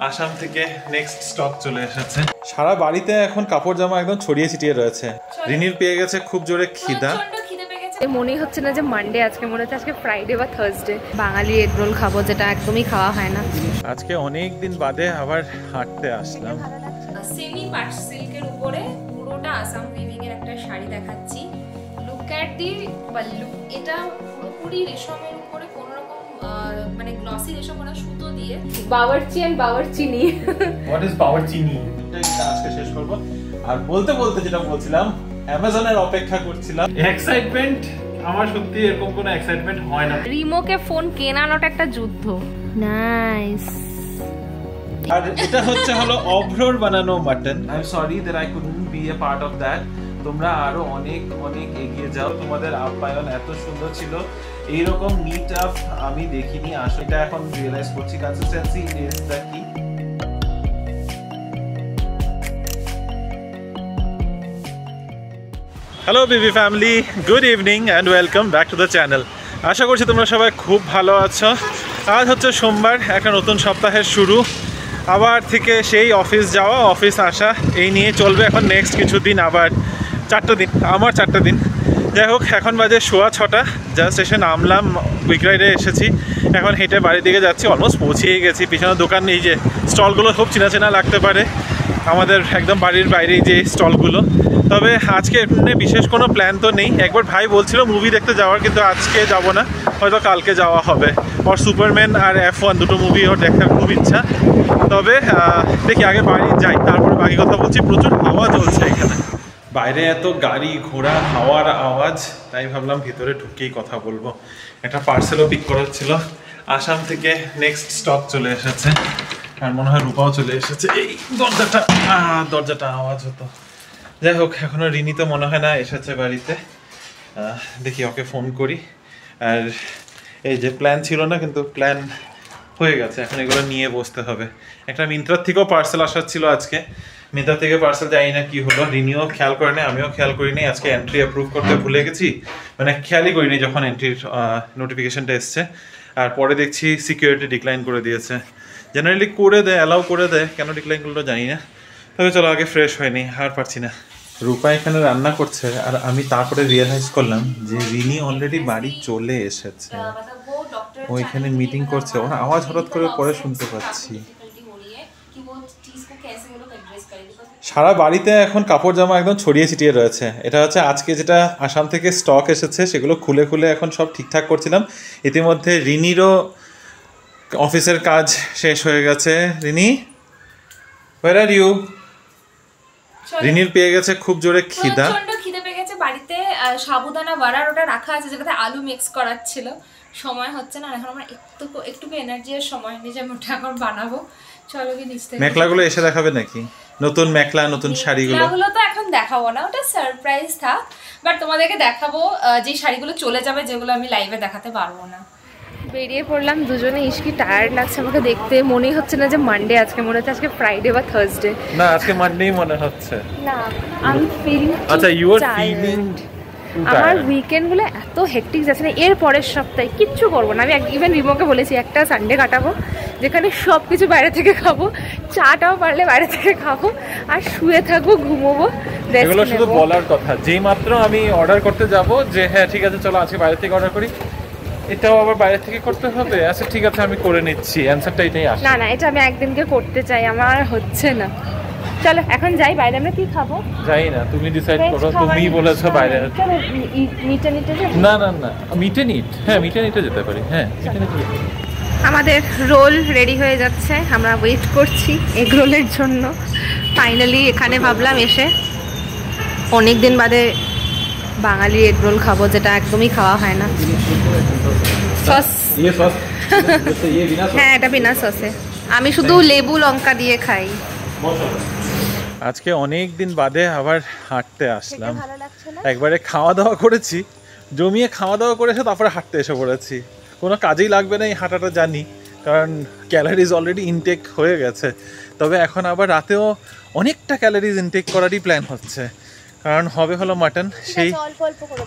আসাম থেকে next stock চলে এসেছে। সারা বাড়িতে এখন কাপড় জামা একদম ছড়িয়ে ছিটিয়ে রয়েছে। রিনির পেয়ে গেছে খুব জোরে খিদা। মনেই হচ্ছে না যে মানডে, আজকে মনে হচ্ছে আজকে ফ্রাইডে বা থার্সডে। বাঙালি এগ রোল খাবো, যেটা একদমই খাওয়া হয় না। আজকে অনেক দিন বাদে আবার হাঁটতে আসলাম। সেমি পাট সিল্কের উপরে পুরোটা আসাম উইভিং এর একটা শাড়ি দেখাচ্ছি। লুক এট দি পাল্লু। এটা পুরোপুরি রেশমের উপরে কোন রকম মানে গ্লসি রেশম করা সুতো দিয়ে bawarchi and bawarchini. What is bawarchini? এটা আজকে শেষ করব। আর বলতে বলতে যেটা বলছিলাম, অ্যামাজনের অপেক্ষা করছিলাম। এক্সাইটমেন্ট আমার সত্যি এরকম কোনো এক্সাইটমেন্ট হয় না। রিমোকে ফোন কেনানোটা একটা যুদ্ধ। নাইস। আর এটা হচ্ছে হলো অভ্রর বানানো mutton. I am sorry that I couldn't be a part of that. তোমরা আরো অনেক অনেক এগিয়ে যাও। তোমাদের আপ্যায়ন এত সুন্দর ছিল, এইরকম মিট আপ আমি দেখিনি। আসলে এটা এখন রিয়েলাইজ করছি, consistency is the key. Hello BB family, good evening and welcome back to the channel. আশা করছি তোমরা সবাই খুব ভালো আছো। আজ হচ্ছে সোমবার, একটা নতুন সপ্তাহের শুরু। আবার থেকে সেই অফিস যাওয়া, অফিস আসা, এই নিয়ে চলবে এখন নেক্সট কিছুদিন। আবার 4টা দিন, আমার 4টা দিন। যাই হোক, এখন বাজে 6:15। জাস্ট এসে নামলাম, কুইক রাইডে এসেছি। এখন হেঁটে বাড়ির দিকে যাচ্ছি, অলমোস্ট পৌঁছেই গেছি। পিছনের দোকান, এই যে স্টলগুলো খুব চেনা চেনা লাগতে পারে, আমাদের একদম বাড়ির বাইরেই যে স্টলগুলো। তবে আজকে এমনি বিশেষ কোনো প্ল্যান তো নেই। একবার ভাই বলছিল মুভি দেখতে যাওয়ার, কিন্তু আজকে যাব না, হয়তো কালকে যাওয়া হবে। ওর সুপারম্যান আর F1 দুটো মুভি ওর দেখার খুব ইচ্ছা। তবে দেখি আগে বাড়ি যাই, তারপরে বাকি কথা বলছি। প্রচুর হাওয়া চলছে এখানে, বাইরে এত গাড়ি ঘোড়া, হাওয়ার আওয়াজ, তাই ভাবলাম ভিতরে ঢুকেই কথা বলবো। একটা পার্সেলও পিক করার ছিল। আসাম থেকে নেক্সট স্টক চলে এসেছে, আর মনে হয় রূপাও চলে এসেছে। এই দরজাটা আওয়াজ হতো। যাই হোক, এখনো রিনি তো মনে হয় না এসেছে বাড়িতে। দেখি ওকে ফোন করি। আর এই যে প্ল্যান ছিল না, কিন্তু প্ল্যান হয়ে গেছে। এখন এগুলো নিয়ে বসতে হবে। একটা মিন্ত্রার থেকেও পার্সেল আসার ছিল আজকে। মিন্ত্রা থেকে পার্সেল জানি না কি হলো, রিনিও খেয়াল করে নেই, আমিও খেয়াল করিনি। আজকে এন্ট্রি অ্যাপ্রুভ করতে ভুলে গেছি, মানে খেয়ালই করিনি যখন এন্ট্রির নোটিফিকেশনটা এসছে। আর পরে দেখছি সিকিউরিটি ডিক্লাইন করে দিয়েছে। জেনারেলি করে দেয়, অ্যালাউ করে দেয়, কেন ডিক্লাইন করলো জানি না। তবে চলো, আগে ফ্রেশ হয়নি, আর পারছি না। রূপা এখানে রান্না করছে, আর আমি তারপরে রিয়েলাইজ করলাম যে রিনি অলরেডি বাড়ি চলে এসেছে। ও এখানে মিটিং করছে, ওর আওয়াজ হঠাৎ করে পরে শুনতে পাচ্ছি। সারা বাড়িতে এখন কাপড় জামা একদম ছড়িয়ে ছিটিয়ে রয়েছে। এটা হচ্ছে আজকে যেটা আসাম থেকে স্টক এসেছে, সেগুলো খুলে খুলে এখন সব ঠিকঠাক করছিলাম। ইতিমধ্যে রিনিরও অফিসের কাজ শেষ হয়ে গেছে। Rini, where are you? রিনির পেয়ে গেছে খুব জোরে খিদা। খিদে পেয়ে গেছে। বাড়িতে সাবুদানা বাড়ার ওটা রাখা আছে, যেটাতে আলু মিক্স করার ছিল। সময় হচ্ছে না এখন, আমার একটু এনার্জি আর সময় নেই যে আমি ওটা এখন বানাবো। চলো কি নিচে। মেখলাগুলো এসে দেখাবে নাকি? নতুন মেখলা, নতুন শাড়িগুলো? মেখলাগুলো তো এখন দেখাবো না, ওটা সারপ্রাইজ থাক। বাট তোমাদেরকে দেখাবো যে শাড়িগুলো চলে যাবে, যেগুলো আমি লাইভে দেখাতে পারবো না। বেরিয়ে পড়লাম দুজনে। ইশকি টায়ার্ড লাগছে আমাকে দেখতে। মনেই হচ্ছে না যে মানডে, আজকে মনে হচ্ছে আজকে ফ্রাইডে বা থার্সডে। না, আজকে মানডেই মনে হচ্ছে। না, আমি ফিলিং, আচ্ছা ইউ আর ফিলিং। আমার উইকেন্ড গুলো এত হেক্টিক যাচ্ছে না। এর পরের সপ্তাহে কিচ্ছু করবো না। আমি ইভেন রিমোকে বলেছি একটা সানডে কাটাবো, যেখানে সব কিছু বাইরে থেকে খাবো, চাটাও পারলে বাইরে থেকে খাবো, আর শুয়ে থাকবো, ঘুমোবো। এগুলো শুধু বলার কথা। যেই মাত্র আমি অর্ডার করতে যাব যে হ্যাঁ ঠিক আছে চলো আজকে বাইরে থেকে অর্ডার করি, এটাও আবার বাইরে থেকে করতে হবে। আচ্ছা ঠিক আছে আমি করে নিচ্ছি, অ্যানসারটা এটাই আসে। না না, এটা আমি একদিনকে করতে চাই, আমার হচ্ছে না। চলো এখন যাই, বাইরে আমরা কি খাবো যাই না, তুমি ডিসাইড করো। তুমি বলেছো বাইরে। চলো মিটে না না না, মিটে নিট। হ্যাঁ মিটে নিটে যেতে পারি। হ্যাঁ মিটে নিটে। আমাদের রোল রেডি হয়ে যাচ্ছে, আমরা ওয়েট করছি এগ রোলের জন্য। ফাইনালি এখানে ভাবলাম এসে অনেক দিন বাদে বাঙালি এগ রোল খাবো, যেটা একদমই খাওয়া হয় না। সস, হ্যাঁ এটা বিনা সসে। আমি শুধু লেবু লঙ্কা দিয়ে খাই। আজকে অনেক দিন বাদে আবার হাঁটতে আসলাম। একবারে খাওয়া দাওয়া করেছি, জমিয়ে খাওয়া দাওয়া করেছে, তারপরে হাঁটতে এসে পড়েছি। কোনো কাজেই লাগবে না এই হাঁটাটা জানি, কারণ ক্যালোরিজ অলরেডি ইনটেক হয়ে গেছে। তবে এখন আবার রাতেও অনেকটা ক্যালোরিজ ইনটেক করারই প্ল্যান হচ্ছে, কারণ হবে হলো মাটন, সেই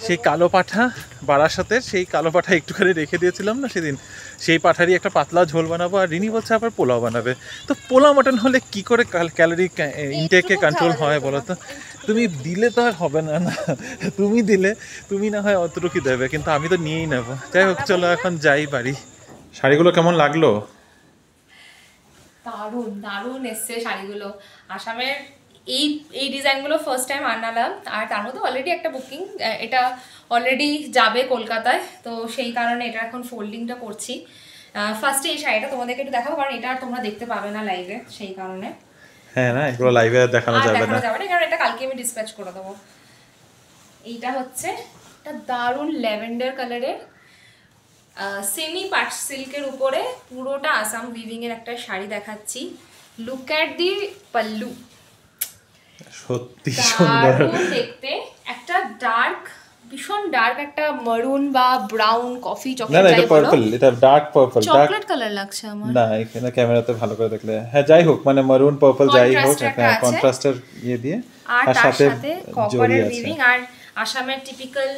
সেই কালো পাঠা বারাসাতের, সেই কালো পাঠা একটুখানি রেখে দিয়েছিলাম না সেদিন, সেই পাঠারই একটা পাতলা ঝোল বানাবো। আর রিনি বলছে আবার পোলাও বানাবে। তো পোলাও মাটন হলে কি করে ক্যালোরি ইনটেকে কন্ট্রোল হয় বলো তো? তুমি দিলে তো আর হবে না, না তুমি দিলে তুমি না হয় অতটুকু দেবে, কিন্তু আমি তো নিয়েই নেবো। যাই হোক চলো এখন যাই বাড়ি। শাড়িগুলো কেমন লাগলো? দারুণ দারুণ এসছে শাড়িগুলো। আসামের এই এই ডিজাইনগুলো ফার্স্ট টাইম আনালাম, আর তার মধ্যে অলরেডি একটা বুকিং, এটা অলরেডি যাবে কলকাতায়, তো সেই কারণে এটা এখন ফোল্ডিংটা করছি। ফার্স্টে এই শাড়িটা তোমাদেরকে একটু দেখাবো, কারণ এটা আর তোমরা দেখতে পাবে না লাইভে, সেই কারণে। হ্যাঁ না, এগুলো লাইভে দেখানো যাবে না, কারণ এটা কালকে আমি ডিসপ্যাচ করে দেবো। এইটা হচ্ছে একটা দারুণ ল্যাভেন্ডার কালারের সেমি পাট সিল্কের উপরে পুরোটা আসাম উইভিং এর একটা শাড়ি দেখাচ্ছি। লুক অ্যাট দি পাল্লু, সত্যি সুন্দর দেখতে। একটা ডার্ক, ভীষণ ডার্ক একটা মারুন বা ব্রাউন কফি চকলেট, না না এটা পার্পল, এটা ডার্ক পার্পল, চকলেট কালার লাগছে আমার। না এখানে ক্যামেরাতে ভালো করে দেখলে হ্যাঁ যাই হোক, মানে মারুন পার্পল যাই হোক, একটা কন্ট্রাস্টের ইয়ে দিয়ে, আর তার সাথে কপারের উইভিং, আর আসামের টিপিক্যাল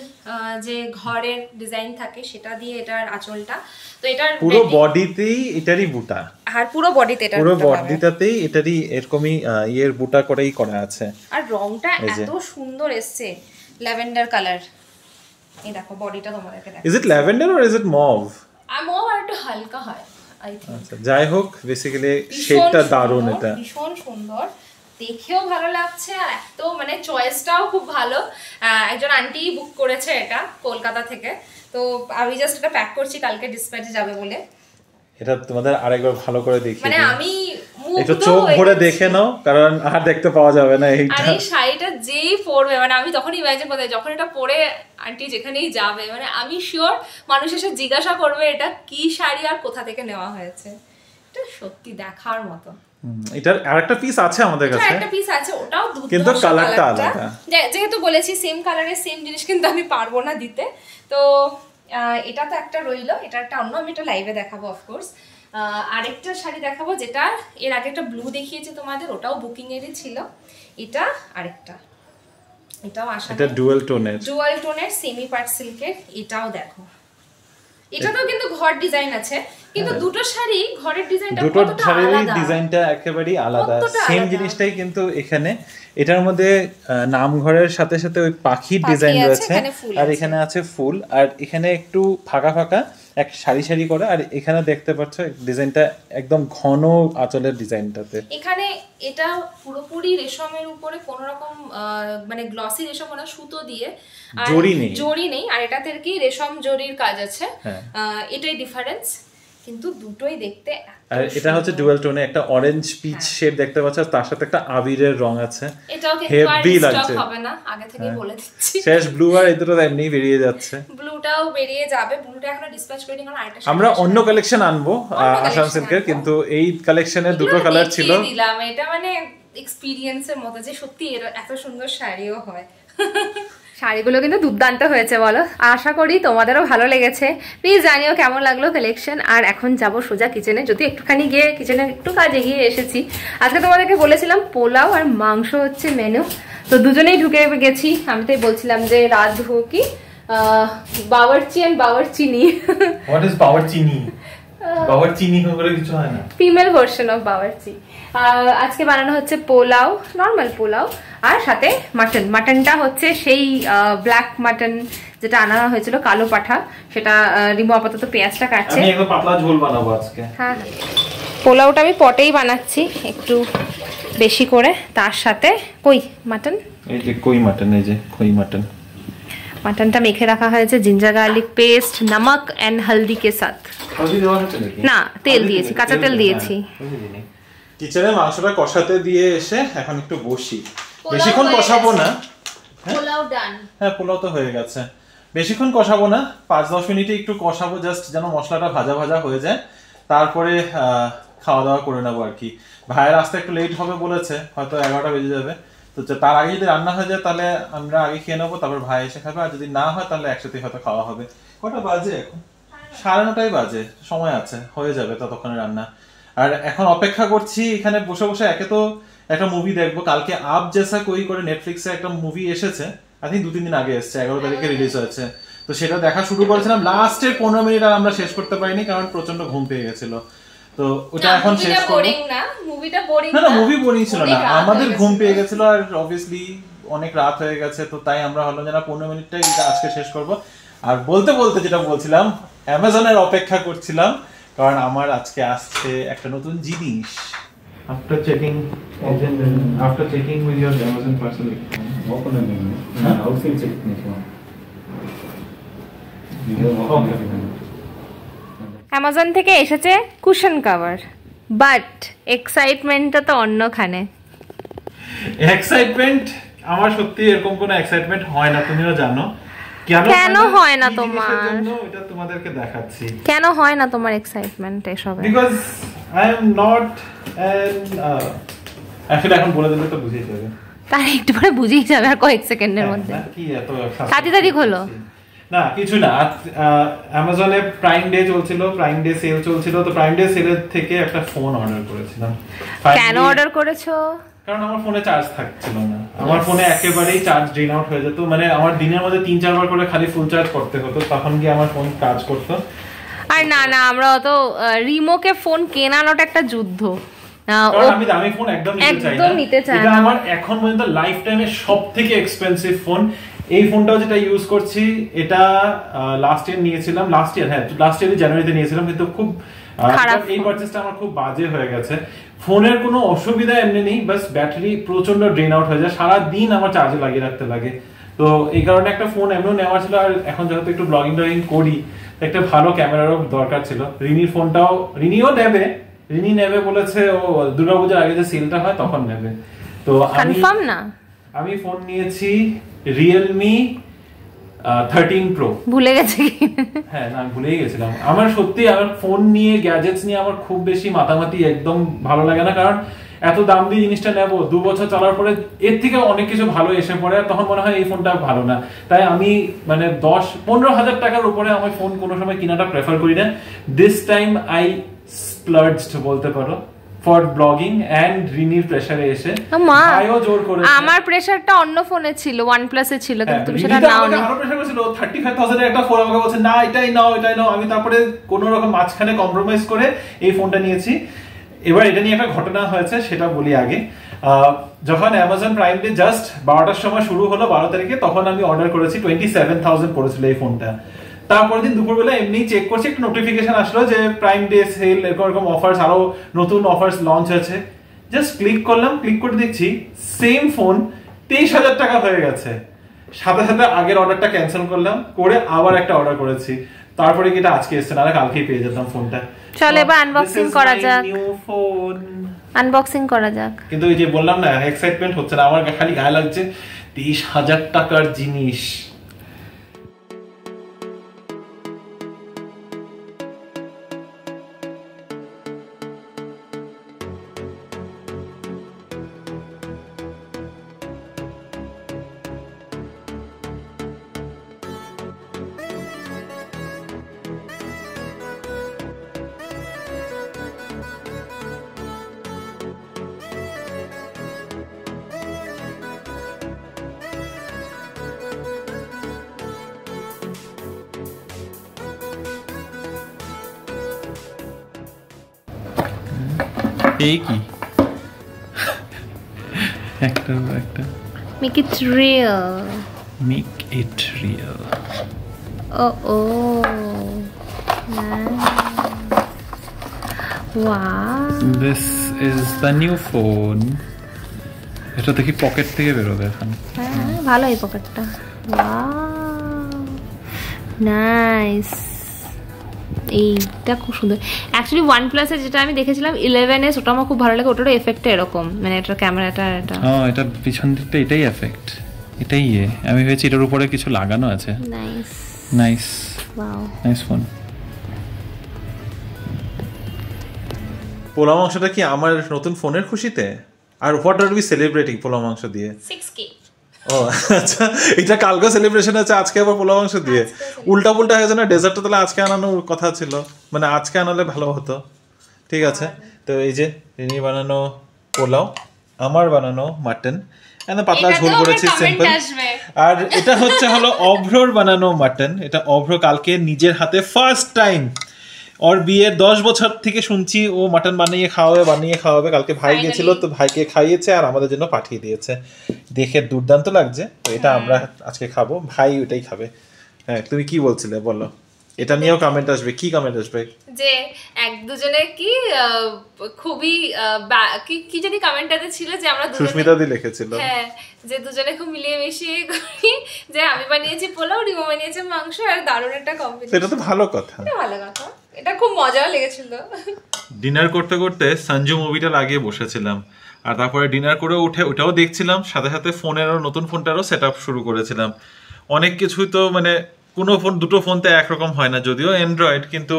যে ঘরের ডিজাইন থাকে সেটা দিয়ে এটার আঁচলটা। তো এটার পুরো বডিতেই এটারই বুটা, আর পুরো বডিতে এটা, পুরো বডিটাতেই এটারই এরকমই ইয়ের বুটা করেই করা আছে। আর রংটা এত সুন্দর এসছে, ল্যাভেন্ডার কালার। এই দেখো বডিটা তোমাদেরকে দেখাচ্ছি। Is it lavender or is it mauve? Mauve আর একটু হালকা হয় আই থিংক। আচ্ছা যাই হোক, বেসিক্যালি শেডটা দারুণ, এটা ভীষণ সুন্দর, দেখেও ভালো লাগছে, আর এত মানে চয়েসটাও খুব ভালো। একজন আন্টি বুক করেছে এটা কলকাতা থেকে, তো আমি জাস্ট এটা প্যাক করছি, কালকে ডিসপ্যাচে যাবে বলে। এটা তোমাদের আরেকবার ভালো করে দেখিয়ে মানে আমি একটু চোখ ভরে দেখে নাও, কারণ আর দেখতে পাওয়া যাবে না এইটা। আর এই শাড়িটা যেই পরবে, মানে আমি তখন ইমাজিন করতে, যখন এটা পরে আন্টি যেখানেই যাবে, মানে আমি শিওর মানুষ এসে জিজ্ঞাসা করবে এটা কি শাড়ি আর কোথা থেকে নেওয়া হয়েছে। এটা সত্যি দেখার মতো। এটার আরেকটা পিস আছে আমাদের কাছে, একটা পিস আছে, ওটাও দুধ, কিন্তু কালারটা আলাদা। যেহেতু বলেছি সেম কালারের সেম জিনিস কিন্তু আমি পারবো না দিতে, তো এটা তো একটা রইলো, এটা একটা অন্য, আমি এটা লাইভে দেখাবো অফকোর্স। আরেকটা শাড়ি দেখাবো, যেটা এর আগে একটা ব্লু দেখিয়েছি তোমাদের, ওটাও বুকিং এরই ছিল। এটা আরেকটা, এটাও আসা, এটা ডুয়াল টোনের সেমি পাট সিল্কের। এটাও দেখো, এটাতেও কিন্তু ঘর ডিজাইন আছে, কিন্তু দুটো শাড়ি ঘরের ডিজাইনটা, দুটো শাড়ির ডিজাইনটা একেবারেই আলাদা। সেম জিনিসটাই কিন্তু এখানে, এটার মধ্যে নামঘরের সাথে সাথে ওই পাখির ডিজাইন রয়েছে, আর এখানে আছে ফুল, আর এখানে একটু ফাঁকা ফাঁকা এক সারি সারি করে, আর এখানে দেখতে পাচ্ছ ডিজাইনটা একদম ঘন আঁচলের ডিজাইনটাতে। এখানে এটা পুরোপুরি রেশমের উপরে কোনো রকম মানে গ্লসি রেশম না, সুতো দিয়ে, জরি নেই, আর এটাতে কি রেশম জরির কাজ আছে, এটাই ডিফারেন্স, কিন্তু দুটোই দেখতে। আর এটা হচ্ছে ডুয়াল টোনে, একটা অরেঞ্জ পিচ শেড দেখতে পাচ্ছ, তার সাথে একটা আবিরের রং আছে, এটাও হেভি লাগছে, হবে না আগে থেকেই বলে দিচ্ছি। শেষ ব্লু আর এই দুটো এমনি বেরিয়ে যাচ্ছে, ব্লুটাও বেরিয়ে যাবে, ব্লুটা এখনো ডিসপ্যাচ করিনি, কারণ আরেকটা আমরা অন্য কালেকশন আনবো আসাম সিল্কের, কিন্তু এই কালেকশনের দুটো কালার ছিল, দিলাম এটা মানে এক্সপেরিয়েন্সের মতো, যে সত্যি এত সুন্দর শাড়িও হয়। শাড়িগুলো কিন্তু দুর্দান্ত হয়েছে বলো, আশা করি তোমাদেরও ভালো লেগেছে। প্লিজ জানিও কেমন লাগলো কালেকশন। আর এখন যাব সোজা কিচেনে, যদি একটুখানি গিয়ে কিচেনে একটু কাজ এগিয়ে এসেছি। আজকে তোমাদেরকে বলেছিলাম পোলাও আর মাংস হচ্ছে মেনু, তো দুজনেই ঢুকে গেছি। আমি তাই বলছিলাম যে রাত কি bawarchi and bawarchini. What is bawarchini? বাওয়ার্চিনি বলে কিছু হয় না, ফিমেল ভার্সন অফ বাওয়ার্চি। আজকে বানানো হচ্ছে পোলাও, নর্মাল পোলাও, আর সাথে মাটনটা হচ্ছে সেই ব্ল্যাক মাটন যেটা আনা হয়েছিল, কালো পাঠা, সেটা রিমো আপাতত পেঁয়াজটা কাটছে। আমি একদম পাতলা ঝোল বানাবো আজকে। হ্যাঁ, পোলাওটা আমি পটেই বানাচ্ছি একটু বেশি করে, তার সাথে মাটন, এই যে মাটন, এই যে মাটন, মাটনটা মেখে রাখা হয়েছে জিঞ্জার গার্লিক পেস্ট, নমক এন্ড হলদি কে সাথ। হলদি দেওয়া হচ্ছে নাকি? না, তেল দিয়েছি, কাঁচা তেল দিয়েছি। কিচেনে মাংসটা কষাতে দিয়ে এসে এখন একটু বসি, বেশিক্ষণ কষাবো না। পোলাও ডান। হ্যাঁ, পোলাও তো হয়ে গেছে, বেশিক্ষণ কষাবো না, 5-10 মিনিটে একটু কষাবো, জাস্ট যেন মশলাটা ভাজা ভাজা হয়ে যায়, তারপরে খাওয়া দাওয়া করে নেবো আর কি। ভাইয়ের আসতে একটু লেট হবে বলেছে, হয়তো 11টা বেজে যাবে, তো তার আগে যদি রান্না হয়ে যায় তাহলে আমরা আগে খেয়ে নেবো, তারপর ভাই এসে খাবে, আর যদি না হয় তাহলে একসাথে হয়তো খাওয়া হবে। কটা বাজে এখন? 9:30 বাজে, সময় আছে, হয়ে যাবে ততক্ষণে রান্না। আর এখন অপেক্ষা করছি এখানে বসে বসে, একে তো একটা মুভি দেখবো। কালকে আপ জেসা কই করে নেটফ্লিক্সে একটা মুভি এসেছে, আই থিঙ্ক 2-3 দিন আগে এসেছে, 11 তারিখে রিলিজ হয়েছে। তো সেটা দেখা শুরু করেছিলাম, লাস্টের 15 মিনিট আর আমরা শেষ করতে পারিনি কারণ প্রচন্ড ঘুম পেয়ে গেছিল। তো ওটা এখন শেষ করব। না মুভি বোরিং ছিল না, আমাদের ঘুম পেয়ে গেছিল আর অবভিয়াসলি অনেক রাত হয়ে গেছে, তো তাই আমরা হলো যে না 15 মিনিটটাই আজকে শেষ করব। আর বলতে বলতে যেটা বলছিলাম, অ্যামাজনের অপেক্ষা করছিলাম কারণ আমার আজকে আসছে একটা নতুন জিনিস। After checking with your Amazon parcel, open and outside check Amazon থেকে এসেছে কুশন কভার, বাট এক্সাইটমেন্টটা তো অন্যখানে। এক্সাইটমেন্ট আমার সত্যি এরকম কোনো এক্সাইটমেন্ট হয় না, তুমিও জানো। কেন হয় না তোমার? এটা তোমাদেরকে দেখাচ্ছি কেন হয় না তোমার এক্সাইটমেন্ট এসবে? Because I am not actually এখন বলে দিলে তো বুঝেই যাবে, তার একটু পরে বুঝেই যাবে আর কয়েক সেকেন্ডের মধ্যে। কি এত তাড়াতাড়ি হলো না কিছু না। অ্যামাজনে প্রাইম ডে চলছিল, প্রাইম ডে সেল চলছিল, তো প্রাইম ডে সেলের থেকে একটা ফোন অর্ডার করেছিলাম। কেন অর্ডার করেছো? কারণ আমার ফোনে চার্জ থাকছিল না, আমার ফোনে একেবারেই চার্জ ড্রেন আউট হয়ে যেত, মানে আমার দিনের মধ্যে 3-4 বার করে খালি ফুল চার্জ করতে হতো, তখন গিয়ে আমার ফোন কাজ করতো। আর না না, আমরা তো রিমোকে ফোন কেনানোটা একটা যুদ্ধ। আমি দামি ফোন একদম নিতে চাই না, এটা আমার এখন পর্যন্ত লাইফ টাইমে সবথেকে এক্সপেন্সিভ ফোন। এই ফোনটাও যেটা ইউজ করছি এটা লাস্ট ইয়ার নিয়েছিলাম, লাস্ট ইয়ার জানুয়ারিতে নিয়েছিলাম, কিন্তু খুব এই পারচেজটা আমার খুব বাজে হয়ে গেছে। ফোনের কোনো অসুবিধা এমনি নেই, বাস ব্যাটারি প্রচন্ড ড্রেন আউট হয়ে যায়, সারা দিন আমার চার্জে লাগিয়ে রাখতে লাগে। তো এই কারণে একটা ফোন এমনিও নেওয়া ছিল, আর এখন যেহেতু একটু ব্লগিং করি, একটা ভালো ক্যামেরারও দরকার ছিল। রিনির ফোনটাও রিনি নেবে বলেছে, ও দুর্গাপূজার আগে যে সেলটা হয় তখন নেবে। তো আমি ফোন নিয়েছি Realme 13 Pro। ভুলে গেছি? হ্যাঁ না, আমি ভুলেই গেছিলাম। আমার সত্যি আমার ফোন নিয়ে, গ্যাজেটস নিয়ে আমার খুব বেশি মাতামাতি একদম ভালো লাগে না, কারণ এত দাম দিয়ে জিনিসটা নেবো, 2 বছর চালার পরে এর থেকে অনেক কিছু ভালো এসে পড়ে, আর তখন মনে হয় এই ফোনটা ভালো না। তাই আমি মানে 10-15 হাজার টাকার উপরে আমার ফোন কোনো সময় কিনাটা প্রেফার করি না। দিস টাইম আই স্প্লার্জড বলতে পারো ফর ব্লগিং এন্ড রিনির প্রেসারে এসে। ভাইও জোর করেছে। আমার প্রেসারটা অন্য ফোনে ছিল, OnePlus এ ছিল, কিন্তু তুমি সেটা নাও নি। আমার প্রেসার ছিল 35,000 এর একটা ফোন, আমাকে বলছে না এটাই নাও। আমি তারপরে কোনো রকম মাঝখানে কম্প্রোমাইজ করে এই ফোনটা নিয়েছি। এবার এটা নিয়ে একটা ঘটনা হয়েছে, সেটা বলি আগে। যখন অ্যামাজন প্রাইম ডে জাস্ট 12টার সময় শুরু হলো 12 তারিখে, তখন আমি অর্ডার করেছি, 27,000 পড়েছিল এই ফোনটা। তারপরের দিন দুপুরবেলা এমনি চেক করছি, একটা নোটিফিকেশন আসলো যে প্রাইম ডে সেল, এরকম অফার্স, আরো নতুন অফার্স লঞ্চ হয়েছে। জাস্ট ক্লিক করলাম, ক্লিক করে দেখছি সেম ফোন 23,000 টাকা হয়ে গেছে। সাথে সাথে আগের অর্ডারটা ক্যান্সেল করলাম, করে আবার একটা অর্ডার করেছি। তারপরে কি এটা আজকে এসেছে, না কালকেই পেয়ে যেতাম ফোনটা। চল এবার আনবক্সিং করা যাক। আনবক্সিং করা যাক। কিন্তু এই যে বললাম না, এক্সাইটমেন্ট হচ্ছে না, আমার খালি গায়ে লাগছে 23,000 টাকার জিনিস। এই কি একটা make it real, make it real. Oh wow, this is the new phone. এটা দেখি পকেট থেকে বেরোবে এখন। হ্যাঁ ভালো এই পকেটটা, ওয়াও নাইস। এইটা খুব সুন্দর। অ্যাকচুয়ালি OnePlus এর যেটা আমি দেখেছিলাম 11s, ওটা আমার খুব ভালো লাগে। ওটারও এফেক্টটা এরকম, মানে এটার ক্যামেরাটা এটা এটা পিছন দিকটা এটাই এফেক্ট, এটাই আমি ভেবেছি এটার উপরে কিছু লাগানো আছে। Nice nice, wow nice phone. পোলাও মাংসটা কি আমার নতুন ফোনের খুশিতে? আর হোয়াট আর উই সেলিব্রেটিং পোলাও মাংস দিয়ে? 6K। ও আচ্ছা, এটা কালকে সেলিব্রেশন আছে, আজকে আবার পোলাও মাংস দিয়ে। উল্টা পুল্টা হয়েছে না, ডেজার্টটা তাহলে আজকে আনানোর কথা ছিল, মানে আজকে আনালে ভালো হতো। ঠিক আছে, তো এই যে রিনি বানানো পোলাও আমার বানানো মাটন, পাতলা এটাতেও ঝোল আবার করেছি comment সিম্পল। আসবে। আর এটা হলো অভ্রর বানানো মাটন। এটা অভ্র কালকে নিজের হাতে ফার্স্ট টাইম, ওর বিয়ের 10 বছর থেকে শুনছি ও মাটন বানিয়ে খাওয়াবে। কালকে ভাই Finally. গেছিল, তো ভাইকে খাইয়েছে আর আমাদের জন্য পাঠিয়ে দিয়েছে। দেখে দুর্দান্ত লাগছে, তো এটা আমরা আজকে খাবো, ভাই ওটাই খাবে। হ্যাঁ, তুমি কি বলছিলে বলো, এটা নিয়েও কমেন্ট আসবে, কি কমেন্ট আসবে? যে এক দুজনে কি খুবই কি জানি কমেন্টটাতে ছিল যে আমরা দুজনে, সুস্মিতা দি লিখেছিল, হ্যাঁ, যে দুজনে খুব মিলিয়ে মিশিয়ে করি, যে আমি বানিয়েছি পোলাও, রিমো বানিয়েছে মাংস, আর দারুণ একটা কম্বিনেশন। সেটা তো ভালো কথা। এটা ভালো কথা, এটা খুব মজাও লেগেছিল। ডিনার করতে করতে সঞ্জু মুভিটা লাগিয়ে বসেছিলাম, আর তারপরে ডিনার করে উঠে ওটাও দেখছিলাম, সাথে সাথে ফোনেরও নতুন ফোনটারও সেট আপ শুরু করেছিলাম। অনেক কিছুই তো মানে কোনো ফোন, দুটো ফোনতে একরকম হয় না, যদিও অ্যান্ড্রয়েড, কিন্তু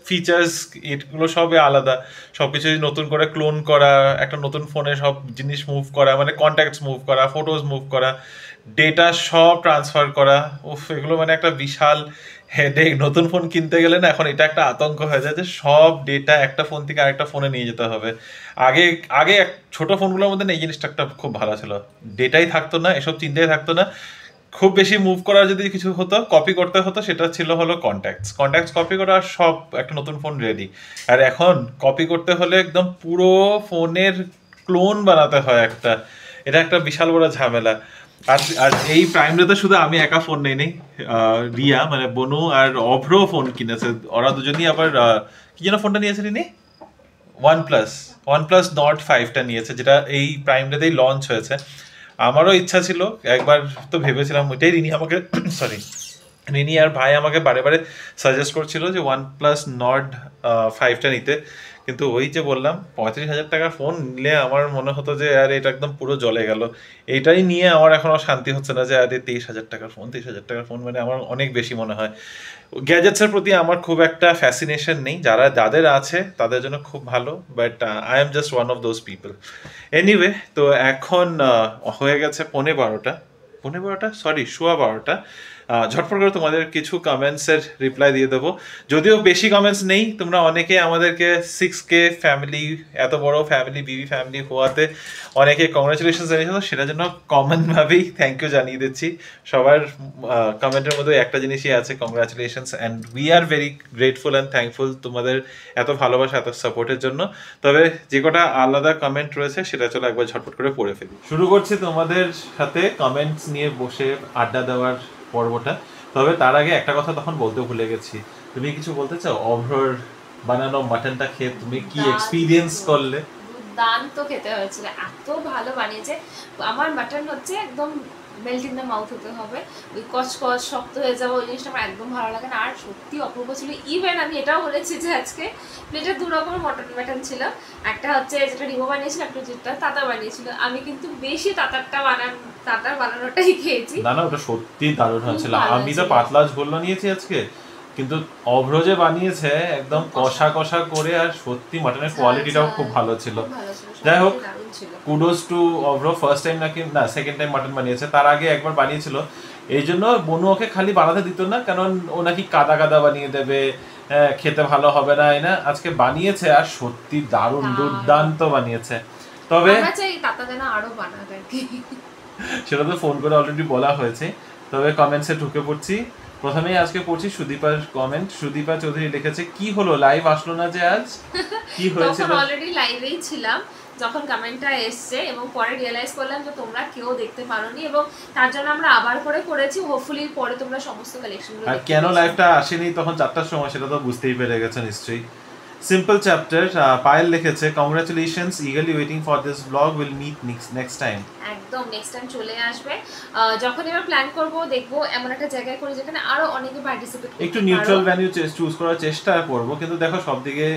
ফিচার্স এগুলো সবই আলাদা। সব কিছুই নতুন করে ক্লোন করা, একটা নতুন ফোনে সব জিনিস মুভ করা, মানে কন্ট্যাক্টস মুভ করা, ফটোজ মুভ করা, ডেটা সব ট্রান্সফার করা, উফ, এগুলো মানে একটা বিশাল হেডেক। নতুন ফোন কিনতে গেলে না এখন এটা একটা আতঙ্ক হয়ে যায় যে সব ডেটা একটা ফোন থেকে আরেকটা ফোনে নিয়ে যেতে হবে। আগে আগে ছোট ফোনগুলোর মধ্যে না এই জিনিসটা একটা খুব ভালো ছিল, ডেটাই থাকতো না, এসব চিন্তাই থাকতো না। খুব বেশি মুভ করার যদি কিছু হতো, কপি করতে হতো, সেটা ছিল হলো কন্ট্যাক্টস কপি করা, সব একটা নতুন ফোন রেডি। আর এখন কপি করতে হলে একদম পুরো ফোনের ক্লোন বানাতে হয় একটা, এটা একটা বিশাল বড় ঝামেলা। আর আর এই প্রাইম ডেতে শুধু আমি একা ফোন নেই, রিয়া মানে বনু আর অভ্র ফোন কিনেছে, ওরা দুজনই আবার কি যেন ফোনটা নিয়েছে রিনি, ওয়ান প্লাস নট 5টা নিয়েছে, যেটা এই প্রাইম ডেতেই লঞ্চ হয়েছে। আমারও ইচ্ছা ছিল, একবার তো ভেবেছিলাম ওইটাই, রিনি আমাকে রিনি আর ভাই আমাকে বারে বারে সাজেস্ট করছিল যে OnePlus Nord 5টা নিতে, কিন্তু ওই যে বললাম 35,000 টাকার ফোন নিলে আমার মনে হতো যে আর এটা একদম পুরো জ্বলে গেল। এইটাই নিয়ে আমার এখনো শান্তি হচ্ছে না যে আরে 23,000 টাকার ফোন মানে আমার অনেক বেশি মনে হয়। গ্যাজেটসের প্রতি আমার খুব একটা ফ্যাসিনেশন নেই, যাদের আছে তাদের জন্য খুব ভালো, but I am just one of those people. Anyway, তো এখন হয়ে গেছে 12:15, সরি 12:15। ঝটপট করে তোমাদের কিছু কমেন্টসের রিপ্লাই দিয়ে দেবো, যদিও বেশি কমেন্টস নেই। তোমরা অনেকে আমাদেরকে 6K ফ্যামিলি, এত বড় ফ্যামিলি, বিবি ফ্যামিলি হওয়াতে অনেকে কংগ্রাচুলেশন জানিয়েছো, সেটার জন্য কমনভাবেই থ্যাংক ইউ জানিয়ে দিচ্ছি। সবার কমেন্টের মধ্যে একটা জিনিসই আছে, congratulations, and we are very grateful and thankful তোমাদের এত ভালোবাসা, এত সাপোর্টের জন্য। তবে যে কটা আলাদা কমেন্ট রয়েছে সেটা চলো একবার ঝটপট করে পড়ে ফেলি। শুরু করছি তোমাদের সাথে কমেন্টস নিয়ে বসে আড্ডা দেওয়ার পর্বটা। তবে তার আগে একটা কথা তখন বলতে ভুলে গেছি, তুমি কিছু বলতে চাও? অভ্রর বানানো মাটনটা খেয়ে তুমি কি এক্সপিরিয়েন্স করলে? দুর্দান্ত খেতে হয়েছিল, এত ভালো বানিয়েছে। আমার মাটন হচ্ছে একদম মেল্ট ইন দ্য মাউথ হতে হবে, ওই কচকচ শক্ত হয়ে যাবে, ওই জিনিসটা আমার একদম ভালো লাগে না। আর সত্যি অপূর্ব ছিল। ইভেন আমি এটাও বলেছি যে আজকে প্লেটে 2 রকমের মাটন ছিল, একটা হচ্ছে যেটা রিমো বানিয়েছিল, একটা যেটা তাতা বানিয়েছিল। আমি কিন্তু বেশি তাতার বানানোটাই খেয়েছি। না ওটা সত্যি দারুণ হয়েছিল। আমি তো পাতলা ঝোল নিয়েছি আজকে, কিন্তু অভ্র যে বানিয়েছে একদম কষা কষা করে, আর সত্যি মাটনের কোয়ালিটিটাও খুব ভালো ছিল। যাই হোক, kudos to Abhra, first time নাকি না সেকেন্ড টাইম মাটন বানিয়েছে, তার আগে একবার বানিয়েছিল। এই জন্য বনু ওকে খালি বানাতে দিত না, কারণ ও নাকি কাদা কাদা বানিয়ে দেবে, খেতে ভালো হবে না, না আজকে বানিয়েছে আর সত্যি দারুণ দুর্দান্ত বানিয়েছে। তবে আরো বানাবে সেটা তো ফোন করে অলরেডি বলা হয়েছে। তবে কমেন্টসে ঢুকে পড়ছি। প্রথমেই আজকে পড়ছি সুদীপার কমেন্ট। সুদীপা চৌধুরী লিখেছে, কি হলো লাইভ আসলো না যে আজ, কি হয়েছিল? তখন অলরেডি লাইভেই ছিলাম যখন কমেন্টটা এসছে, এবং পরে রিয়েলাইজ করলাম যে তোমরা কেউ দেখতে পারোনি, এবং তার জন্য আমরা আবার করে করেছি। হোপফুলি পরে তোমরা সমস্ত কালেকশনগুলো আর কেন লাইভটা আসেনি তখন 4টার সময় সেটা তো বুঝতেই পেরে গেছে নিশ্চয়ই। সিম্পল চ্যাপ্টার পায়েল লিখেছে, congratulations, eagerly waiting for this blog, will meet next time. একদম নেক্সট টাইম চলে আসবে, যখন এবার প্ল্যান করব দেখবো এমন একটা জায়গায় করে যেখানে আরো অনেকে পার্টিসিপেট করতে পারে। একটু নিউট্রাল ভেন্যু চুজ করার চেষ্টা করব, কিন্তু দেখো সবদিকে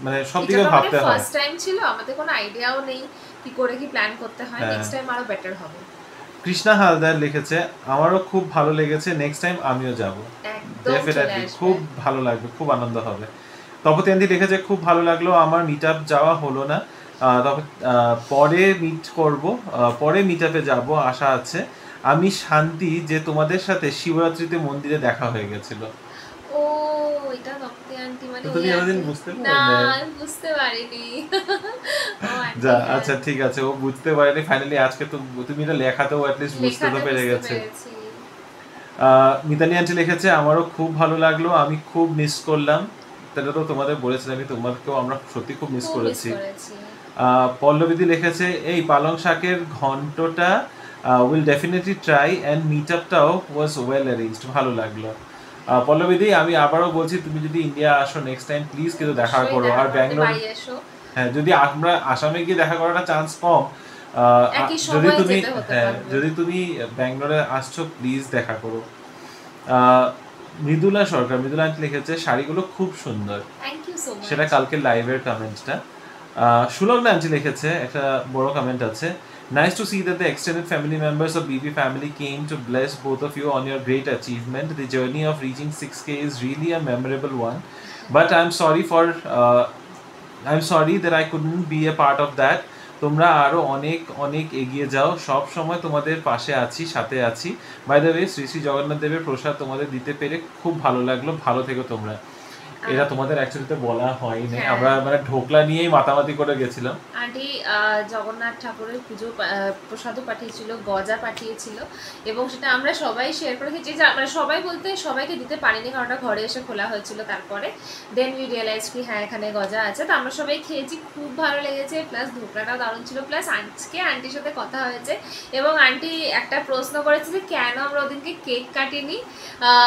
মানে সবদিকে ভাবতে হয়। ফার্স্ট টাইম ছিল, আমাদের কোনো আইডিয়াও নেই কি করে কি প্ল্যান করতে হয়। নেক্সট টাইম আরো বেটার হবে। কৃষ্ণা হালদার লিখেছে, আমারও খুব ভালো লেগেছে, নেক্সট টাইম আমিও যাব, ডেফিনেটলি খুব ভালো লাগবে, খুব আনন্দ হবে। তপতেন্দি লিখেছে, খুব ভালো লাগলো, আমার মিট আপ যাওয়া হলো না, তবে পরে মিট করব, পরে মিট আপে যাবো আশা আছে। আমি শান্তি যে তোমাদের সাথে শিবরাত্রিতে মন্দিরে দেখা হয়ে গেছিল। ও এটা তপ্তি আন্টি মানে তো তুমি ওই এতদিন aunty। বুঝতে না পারলে? আমি বুঝতে পারিনি ও aunty, যা হ্যাঁ। আচ্ছা ঠিক আছে, ও বুঝতে পারেনি ফাইনালি। আজকে তো তুমি এটা লেখাতেও অ্যাটলিস্ট বুঝতে তো লেখাটা পেরে বুঝতে গেছে। পেরেছি। মিতালি আন্টি লিখেছে আমারও খুব ভালো লাগলো, আমি খুব মিস করলাম। সেটা তো তোমাদের বলেছিলাম, আমি তোমাদেরকেও আমরা সত্যি খুব মিস খুব মিস করেছি। করেছি। পল্লবীদি লিখেছে এই পালং শাকের ঘন্টটা will definitely try and meet আপটাও ওয়াজ ওয়েল অ্যারেঞ্জড, ভালো লাগলো। পল্লবীদি আমি আবারও বলছি, তুমি যদি ইন্ডিয়া আসো নেক্সট টাইম প্লিজ কিন্তু দেখা অবশ্যই করো। আর করতে ব্যাঙ্গালোর, বাড়ি এসো। হ্যাঁ যদি আমরা আসামে গিয়ে দেখা করাটা চান্স কম, একই যদি সময়ে তুমি যেতে হতে হ্যাঁ পারবে। যদি তুমি ব্যাঙ্গালোরে আসছো প্লিজ দেখা করো। মৃদুলা সরকার, মৃদুলা আন্টি লিখেছে শাড়িগুলো খুব সুন্দর, থ্যাংক ইউ সো মাচ। সেটা কালকে লাইভের কমেন্টসটা। সুলগ্না আন্টি লিখেছে একটা বড় কমেন্ট আছে, nice to see that the extended family members of BB family came to bless both of you on your great achievement. The journey of reaching 6K is really a memorable one, but I'm sorry that I couldn't be a part of that. তোমরা আরো অনেক অনেক এগিয়ে যাও, সব সময় তোমাদের পাশে আছি, সাথে আছি। By the way Shri Shri Jagannath দেবের প্রসাদ তোমাদের দিতে পেরে খুব ভালো লাগলো, ভালো থেকো তোমরা। এটা তোমাদের অ্যাকচুয়ালি বলা হয়নি, হ্যাঁ। আমরা মানে ঢোকলা নিয়েই মাতামাতি করে গেছিলাম। আন্টি জগন্নাথ ঠাকুরের পুজো প্রসাদও পাঠিয়েছিল, গজা পাঠিয়েছিল, এবং সেটা আমরা সবাই শেয়ার করে খেয়েছি। মানে সবাই বলতে সবাইকে দিতে পারিনি, কারণ ওটা ঘরে এসে খোলা হয়েছিল। তারপরে দেন উই রিয়েলাইজ কি হ্যাঁ এখানে গজা আছে, তো আমরা সবাই খেয়েছি, খুব ভালো লেগেছে। প্লাস ধোকলাটাও দারুণ ছিল। প্লাস আজকে আন্টির সাথে কথা হয়েছে এবং আন্টি একটা প্রশ্ন করেছে যে কেন আমরা ওদিনকে কেক কাটিনি।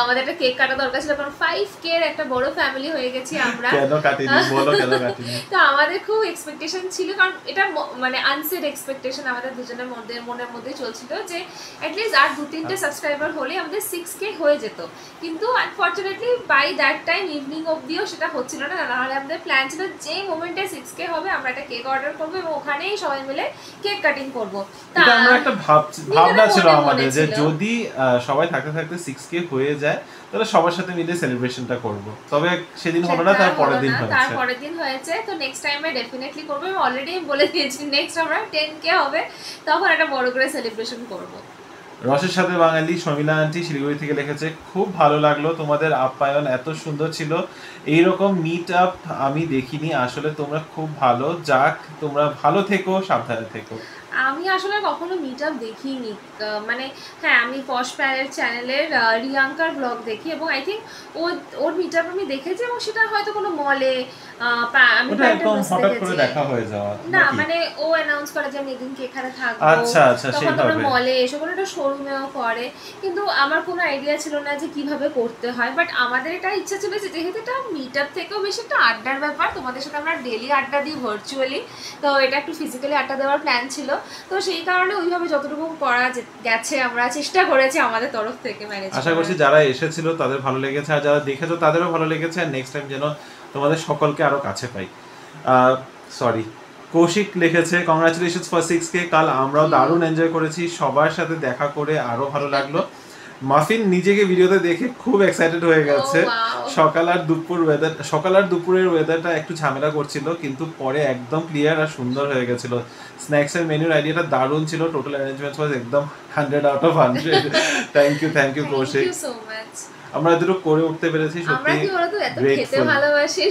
আমাদের একটা কেক কাটা দরকার ছিল, কারণ 5K এর একটা বড় ফ্যামিলি হয়ে গেছি আমরা। কেন কাটিনি বলো, কেন কাটিনি? তো আমাদের খুব এক্সপেকটেশন ছিল, কারণ এটা মানে আনসেড এক্সপেকটেশন আমাদের দুজনের মনের মধ্যে চলছিল যে অ্যাটলিস্ট আর 2-3টে সাবস্ক্রাইবার হলে আমাদের 6K হয়ে যেত। কিন্তু unfortunately by that time evening অবধিও সেটা হচ্ছিল না। নাহলে আমাদের প্ল্যান ছিল যে মোমেন্টে 6K হবে আমরা একটা কেক অর্ডার করবো এবং ওখানেই সবাই মিলে কেক কাটিং করবো। এটা আমরা একটা ভাবনা ছিল মনে আমাদের যে ছিল। যদি সবাই থাকতে থাকতে 6K হয়ে যায় তাহলে সবার সাথে মিলে সেলিব্রেশনটা করব। তবে সেদিন হলো না, তার পরের দিন হয়েছে। তারপরের দিন হয়েছে, তো নেক্সট টাইমে ডেফিনেটলি করবো। আমি অলরেডি বলে দিয়েছি নেক্সট আমরা 10K হবে, তখন একটা বড় করে সেলিব্রেশন করব। রসের সাথে বাঙালি শর্মিলা আন্টি শিলিগুড়ি থেকে লিখেছে খুব ভালো লাগলো, তোমাদের আপ্যায়ন এত সুন্দর ছিল, এইরকম মিট আপ আমি দেখিনি, আসলে তোমরা খুব ভালো, যাক তোমরা ভালো থেকো, সাবধানে থেকো। আমি আসলে কখনো মিট আপ দেখিনি, মানে হ্যাঁ আমি পশ প্যারের চ্যানেলের রিয়াঙ্কার ব্লগ দেখি এবং আই থিঙ্ক ওর মিট আপ আমি দেখেছি, এবং সেটা হয়তো কোনো মলে ওটা একদম হঠাৎ করে দেখা হয়ে যাওয়া না, নাকি? মানে ও অ্যানাউন্স করে যে আমি এদিনকে এখানে থাকবো, আচ্ছা আচ্ছা, তখন সেইভাবে তোমরা মলে এসে কোনো একটা শোরুমেও করে, কিন্তু আমার কোনো আইডিয়া ছিল না যে কিভাবে করতে হয়। বাট আমাদের এটা ইচ্ছা ছিল যে যেহেতু এটা মিট আপ থেকেও বেশি একটা আড্ডার ব্যাপার, তোমাদের সাথে আমরা ডেলি আড্ডা দিই ভার্চুয়ালি, তো এটা একটু ফিজিক্যালি আড্ডা দেওয়ার প্ল্যান ছিল। তো সেই কারণে ওইভাবে যতটুকু করা গেছে আমরা চেষ্টা করেছি আমাদের তরফ থেকে ম্যানেজ। আশা করছি যারা এসেছিল তাদের ভালো লেগেছে, আর যারা দেখেছো তাদেরও ভালো লেগেছে, আর নেক্সট টাইম যেন তোমাদের সকলকে আরো কাছে পাই। সরি, কৌশিক লিখেছে কংগ্রাচুলেশনস ফর 6K, কাল আমরাও দারুণ এনজয় করেছি, সবার সাথে দেখা করে আরো ভালো লাগলো। মাফিন নিজেকে ভিডিওতে দেখে খুব এক্সাইটেড হয়ে গেছে। সকাল আর দুপুরের ওয়েদারটা একটু ঝামেলা করছিল, কিন্তু পরে একদম ক্লিয়ার আর সুন্দর হয়ে গেছিল। স্ন্যাক্সের মেনুর আইডিয়াটা দারুণ ছিল, টোটাল অ্যারেঞ্জমেন্টস ওয়াজ একদম 100 out of 100। Thank you Koushik, আমরা দুটো করে উঠতে পেরেছি, আমরা সত্যি কি বলতো এত খেতে গ্রেটফুল। ভালোবাসি,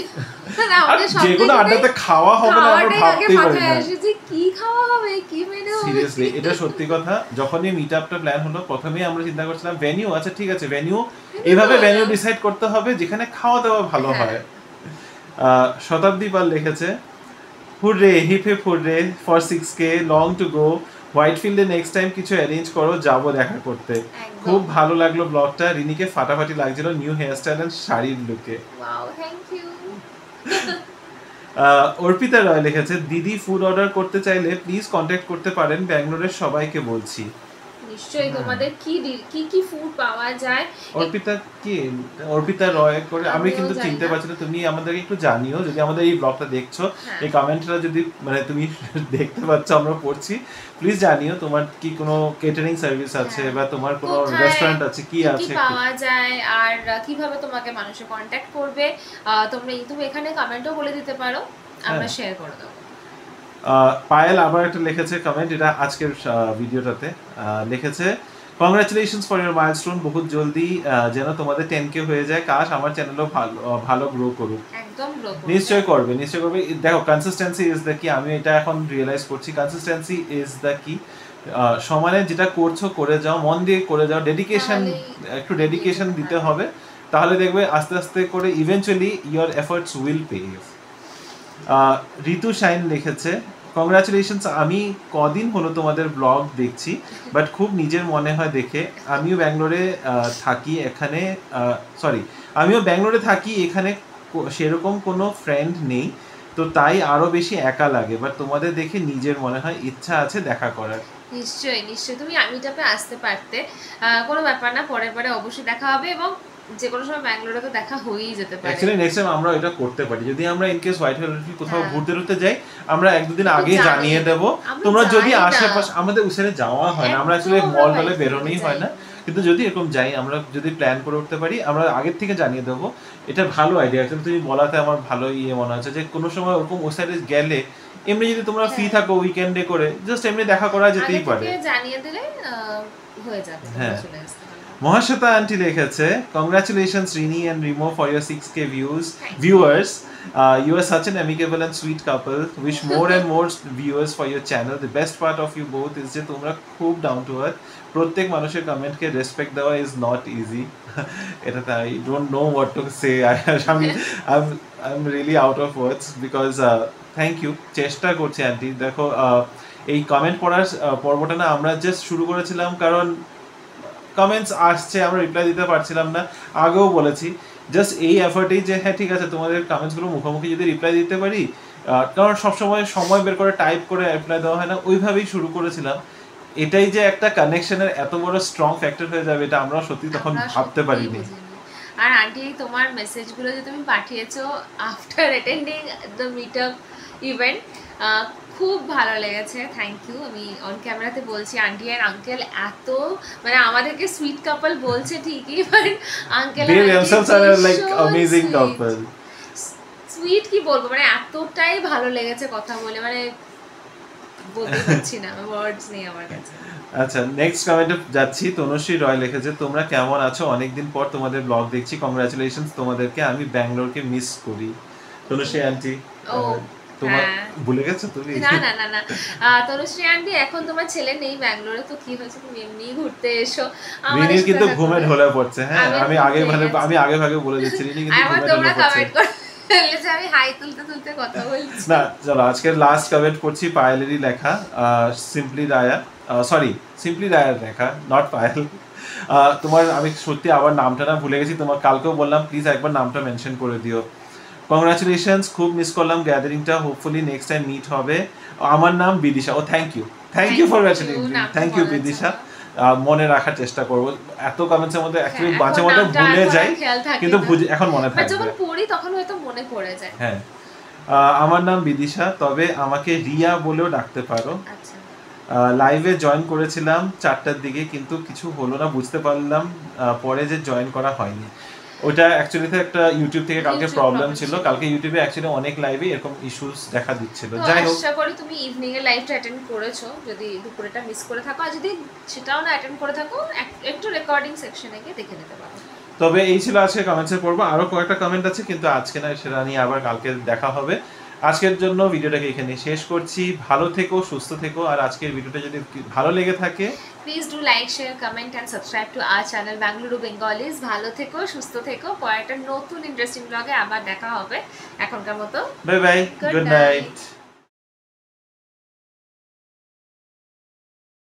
যেগুলো আড্ডাতে খাওয়া হবে না আমরা ভাবতেই পারি না। যে কি খাওয়া হবে, কি মেনু হবে। সিরিয়াসলি এটা সত্যি কথা। যখনই মিট আপটা প্ল্যান হলো প্রথমেই আমরা চিন্তা করছিলাম ভেনিউ, আচ্ছা ঠিক আছে ভেনিউ, এইভাবে ভেনিউ ডিসাইড করতে হবে যেখানে খাওয়া দাওয়া ভালো হয়। শতাব্দী পাল লিখেছে hurray, hip hip hurray for 6K, long to go, হোয়াইটফিল্ডে নেক্সট টাইম কিছু অ্যারেঞ্জ করো, যাবো দেখা করতে। খুব ভালো লাগলো ব্লগটা, রিনিকে ফাটাফাটি লাগছিল নিউ হেয়ারস্টাইল এন্ড শাড়ির লুকে। Wow, thank you. Arpita Roy লিখেছে দিদি ফুড অর্ডার করতে চাইলে প্লিজ কন্ট্যাক্ট করতে পারেন, ব্যাঙ্গালোরের সবাইকে বলছি। নিশ্চয়ই তোমাদের কি ফুড পাওয়া যায়। অর্পিতা রয় করে আমি আমিও কিন্তু জানি চিনতে না। পারছি না, তুমি আমাদেরকে একটু জানিও যদি আমাদের এই ব্লগটা দেখছো, হ্যাঁ। এই কমেন্টটা যদি মানে তুমি দেখতে পাচ্ছ আমরা পড়ছি, প্লিজ জানিও তোমার কি কোনো কেটারিং সার্ভিস আছে হ্যাঁ। বা তোমার কোনো কোথায় রেস্টুরেন্ট আছে, কি কি আছে পাওয়া যায় আর কিভাবে তোমাকে মানুষে কন্ট্যাক্ট করবে, তুমি এখানে কমেন্টও বলে দিতে পারো, আমরা হ্যাঁ। শেয়ার করে দেবো। পায়েল আবার একটা লিখেছে কমেন্ট, এটা আজকের ভিডিওটাতে লিখেছে কংগ্রাচুলেশনস ফর ইউর মাইলস্টোন, বহুত জলদি যেন তোমাদের 10K হয়ে যায়, কাশ আমার চ্যানেলও ভালো গ্রো করুক। একদম নিশ্চয় করবে, নিশ্চয় করবে। দেখো কনসিস্টেন্সি ইজ দ্য কি, আমি এটা এখন রিয়েলাইজ করছি, কনসিস্টেন্সি ইজ দ্য কি। সমানে যেটা করছো করে যাও, মন দিয়ে করে যাও, ডেডিকেশন, একটু ডেডিকেশন দিতে হবে, তাহলে দেখবে আস্তে আস্তে করে eventually your efforts will pay. Ritu shine লিখেছে, কংগ্রাচুলেশনস, আমি কদিন হলো তোমাদের ব্লগ দেখছি, বাট খুব নিজের মনে হয় দেখে। আমিও ব্যাঙ্গালোরে থাকি, এখানে সেরকম কোনো ফ্রেন্ড নেই, তো তাই আরও বেশি একা লাগে, বাট তোমাদের দেখে নিজের মনে হয় ইচ্ছা আছে দেখা করার। নিশ্চয়ই নিশ্চয়ই, তুমি মিটআপে আসতে পারতে, কোনো ব্যাপার না, পরের পরে অবশ্যই দেখা হবে, এবং যে কোনো সময় ব্যাঙ্গালোরে তো দেখা হয়েই যেতে পারে। অ্যাকচুয়ালি নেক্সট টাইম আমরা এটা করতে পারি, যদি আমরা ইন কেস হোয়াইট হিল কোথাও ঘুরতে টুরতে যাই, আমরা 1-2 দিন আগে জানিয়ে দেব। তোমরা যদি আশেপাশে, আমাদের ওখানে যাওয়া হয় না, আমরা অ্যাকচুয়ালি মল টলে বেরোনোই হয় না, কিন্তু যদি এরকম যাই, আমরা যদি প্ল্যান করে উঠতে পারি, আমরা আগের থেকে জানিয়ে দেবো। এটা ভালো আইডিয়া, অ্যাকচুয়ালি তুমি বলাতে আমার ভালো মনে হচ্ছে যে কোনো সময় ওরকম ওই সাইডে গেলে, এমনি যদি তোমরা ফ্রি থাকো উইকেন্ডে করে, জাস্ট এমনি দেখা করা যেতেই পারে, জানিয়ে দিলে হয়ে যাবে। হ্যাঁ। মহাশ্বেতা আন্টি লিখেছে, congratulations Rini and Remo for your 6K viewers. You are such an amicable and sweet couple. Wish more and more viewers for your channel. The best part of you both is যে তোমরা খুব down to earth. প্রত্যেক মানুষের কমেন্টকে respect দেওয়া is not easy. এটা তাই, I don't know what to say. I'm really out of words because thank you. চেষ্টা করছি আন্টি। দেখো এই কমেন্ট পড়ার পর্বটা না আমরা জাস্ট শুরু করেছিলাম কারণ কমেন্টস আসছে, আমরা রিপ্লাই দিতে পারছিলাম না, আগেও বলেছি, জাস্ট এই এফর্টেই যে হ্যাঁ ঠিক আছে তোমাদের কমেন্টসগুলো মুখোমুখি যদি রিপ্লাই দিতে পারি, কারণ সবসময় সময় বের করে টাইপ করে রিপ্লাই দেওয়া হয় না, ওইভাবেই শুরু করেছিলাম। এটাই যে একটা কানেকশনের এত বড় স্ট্রং ফ্যাক্টর হয়ে যাবে, এটা আমরা সত্যি তখন ভাবতে পারিনি। আর আন্টি তোমার মেসেজগুলো যে তুমি পাঠিয়েছো after attending the meetup event, খুব ভালো লেগেছে, থ্যাংক ইউ। আমি অন ক্যামেরাতে বলছি, আন্টি আর আঙ্কেল এত, মানে আমাদেরকে সুইট কাপল বলছে ঠিকই, বাট আঙ্কেল সুইট কি বলবো, মানে এতটাই ভালো লেগেছে কথা বলে, মানে বলতে পারছি না, ওয়ার্ডস নেই আমার কাছে। আচ্ছা, নেক্সট কমেন্টে যাচ্ছি। তনুশ্রী রয় লিখেছে, তোমরা কেমন আছো, অনেকদিন পর তোমাদের ব্লগ দেখছি, কংগ্রাচুলেশনস তোমাদেরকে, আমি ব্যাঙ্গালোরকে মিস করি। তনুশ্রী আন্টি, তোমার ভুলে গেছো তুমি? না না না না, তনুশ্রী আন্টি এখন তোমার ছেলে নেই ব্যাঙ্গালোরে, তো কি হয়েছে, তুমি এমনি ঘুরতে এসো। রিনি কিন্তু ঘুমে ঢলে পড়ছে, হ্যাঁ আমি আগে ভাগে বলে দিচ্ছি, রিনি কিন্তু ঘুমে ঢলে পড়ছে। আমি হাই তুলতে তুলতে কথা বলছি না। চলো আজকের লাস্ট কমেন্ট করছি, পায়েলেরই লেখা, সিম্পলি রায়ার লেখা, নট পায়েল। তোমার আমি সত্যি আবার নামটা না ভুলে গেছি, তোমার কালকেও বললাম প্লিজ একবার নামটা মেনশন করে দিও। কংগ্রাচুলেশনস, খুব মিস করলাম গ্যাদারিংটা, হোপফুলি নেক্সট টাইম মিট হবে। আমার নাম Bidisha. Oh thank you for mentioning, thank you Bidisha, মনে রাখার চেষ্টা করব। এত কমেন্টসের মধ্যে অ্যাকচুয়ালি মাঝে মধ্যে ভুলে যাই, কিন্তু এখন মনে থাকবে, যখন পড়ি তখন হয়তো মনে পড়ে যায়। হ্যাঁ, আমার নাম বিদিশা, তবে আমাকে রিয়া বলেও ডাকতে পারো। লাইভে জয়েন করেছিলাম 4টার দিকে, কিন্তু কিছু হলো না, বুঝতে পারলাম পরে যে জয়েন করা হয়নি। ওটা অ্যাকচুয়ালি একটা ইউটিউব থেকে কালকে প্রবলেম ছিল, কালকে ইউটিউবে অ্যাকচুয়ালি অনেক লাইভে এরকম ইস্যুস দেখা দিচ্ছিল। যাই হোক, আশা করি তুমি ইভিনিং এর লাইভটা অ্যাটেন্ড করেছো, যদি দুপুরেটা মিস করে থাকো, আর যদি সেটাও না অ্যাটেন্ড করে থাকো, একটু রেকর্ডিং সেকশনে গিয়ে দেখে নিতে পারো। তবে এই ছিল আজকে কমেন্টসের পর্ব, আরো কয়েকটা কমেন্ট আছে কিন্তু আজকে না, সেটা নিয়ে আবার কালকে দেখা হবে। আজকের জন্য ভিডিওটাকে এখানে শেষ করছি, ভালো থেকো, সুস্থ থেকো, আর আজকের ভিডিওটা যদি ভালো লেগে থাকে please do like, share, comment and subscribe to our channel Bengaluru Bengalis. ভালো থেকো, সুস্থ থেকো, পরে একটা নতুন ইন্টারেস্টিং ব্লগে আবার দেখা হবে। এখনকার মতো বাই বাই, গুড নাইট।